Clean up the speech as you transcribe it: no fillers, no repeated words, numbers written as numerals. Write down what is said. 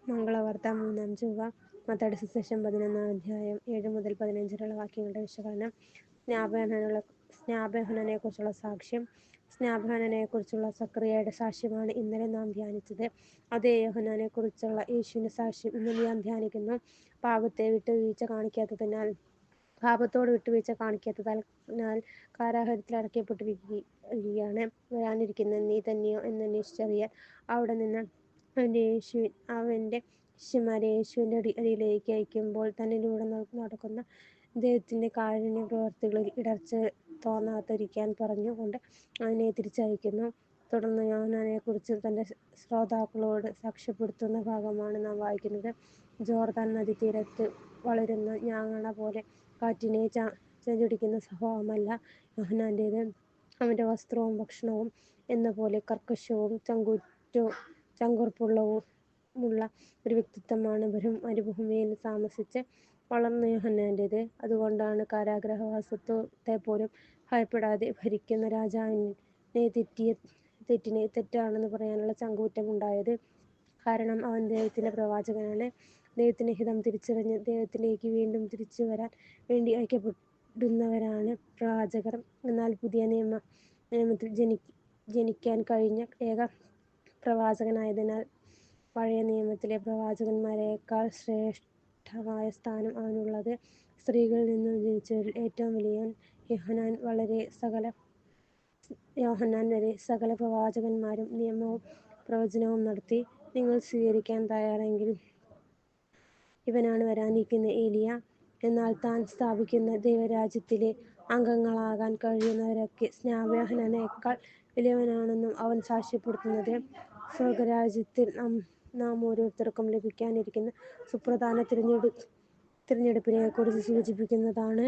മംഗളവാർത്ത 3-ാം ചൊവ്വ. മത്തായിയുടെ സുവിശേഷം 11-ാം അധ്യായം 7 മുതൽ 15 വരെയുള്ള വാക്യങ്ങളുടെ വിശകലനം. സ്നാപയോഹന്നാനെക്കുറിച്ചുള്ള സാക്ഷ്യം. സ്നാപയോഹന്നാനെക്കുറിച്ചുള്ള സക്കറിയായുടെ സാക്ഷ്യമാണ് ഇന്നലെ നാം ധ്യാനിച്ചത്. അതേ യോഹന്നാനെക്കുറിച്ചുള്ള യേശുവിന്റെ സാക്ഷ്യം ഇന്ന് നാം ധ്യാനിക്കുന്നു. പാപത്തോട് വിട്ടുവീഴ്ച കാണിക്കാത്തതിനാൽ കാരാഗൃഹത്തിൽ അടയ്ക്കപ്പെട്ടിരിക്കുകയാണ്. വരാനിരിക്കുന്നത് നീ തന്നെയോ എന്നന്വേഷിച്ചറിയാൻ അവിടെ നിന്ന് അവന്റെ ശിഷ്യന്മാരെ യേശുവിന്റെ അരികിലേക്ക് അയക്കുമ്പോൾ തന്നിലൂടെ നടക്കുന്ന ദൈവത്തിന്റെ കാരുണ്യ പ്രവൃത്തികളിൽ ഇടർച്ച തോന്നാതിരിക്കാൻ പറഞ്ഞുകൊണ്ട് അവനെ തിരിച്ചയക്കുന്നു. തുടർന്ന് യോഹന്നാനെക്കുറിച്ച് തന്റെ ശ്രോതാക്കളോട് സാക്ഷ്യപ്പെടുത്തുന്ന ഭാഗമാണ് നാം വായിക്കുന്നത്. ജോർദാൻ നദീതീരത്ത് വളരുന്ന ഞാങ്ങണ പോലെ കാറ്റിനെ ചഞ്ചടിക്കുന്ന സ്വഭാവമല്ല യോഹന്നാന്റേത്. അവന്റെ വസ്ത്രവും ഭക്ഷണവും എന്നപോലെ കർക്കശവും ചങ്കൂറ്റമുള്ള ഒരു വ്യക്തിത്വമാണ് മരുഭൂമിയിൽ താമസിച്ച് വളർന്ന യോഹന്നാന്റേത്. അതുകൊണ്ടാണ് കാരാഗൃഹവാസത്തെപ്പോലും ഭയപ്പെടാതെ ഭരിക്കുന്ന രാജാവിനെ തെറ്റിനെ തെറ്റാണെന്ന് പറയാനുള്ള ചങ്കൂറ്റമുണ്ടായത്. കാരണം അവൻ ദൈവത്തിന്റെ പ്രവാചകനാണ്. ദൈവത്തിന്റെ ഹിതം തിരിച്ചറിഞ്ഞ് ദൈവത്തിലേക്ക് വീണ്ടും തിരിച്ചു വരാൻ വേണ്ടി അയക്കപ്പെടുന്നവരാണ് പ്രവാചകർ. എന്നാൽ പുതിയ നിയമത്തിൽ ജനിക്കാൻ കഴിഞ്ഞ ഏക പ്രവാചകനായതിനാൽ പഴയ നിയമത്തിലെ പ്രവാചകന്മാരെക്കാൾ ശ്രേഷ്ഠമായ സ്ഥാനം അവനുള്ളത്. സ്ത്രീകളിൽ നിന്നും ജനിച്ചവരിൽ ഏറ്റവും വലിയവൻ യോഹന്നാൻ വരെ സകല പ്രവാചകന്മാരും നിയമവും പ്രവചനവും നടത്തി. നിങ്ങൾ സ്വീകരിക്കാൻ തയ്യാറെങ്കിൽ ഇവനാണ് വരാനിരിക്കുന്ന ഏലിയ. എന്നാൽ താൻ സ്ഥാപിക്കുന്ന ദൈവരാജ്യത്തിലെ അംഗങ്ങളാകാൻ കഴിയുന്നവരൊക്കെ സ്നാപയോഹന്നാനേക്കാൾ വലിയവനാണെന്നും അവൻ സാക്ഷ്യപ്പെടുത്തുന്നത് സ്വർഗരാജ്യത്തിൽ നാം ഓരോരുത്തർക്കും ലഭിക്കാനിരിക്കുന്ന സുപ്രധാന തിരഞ്ഞെടുപ്പിനെക്കുറിച്ച് സൂചിപ്പിക്കുന്നതാണ്.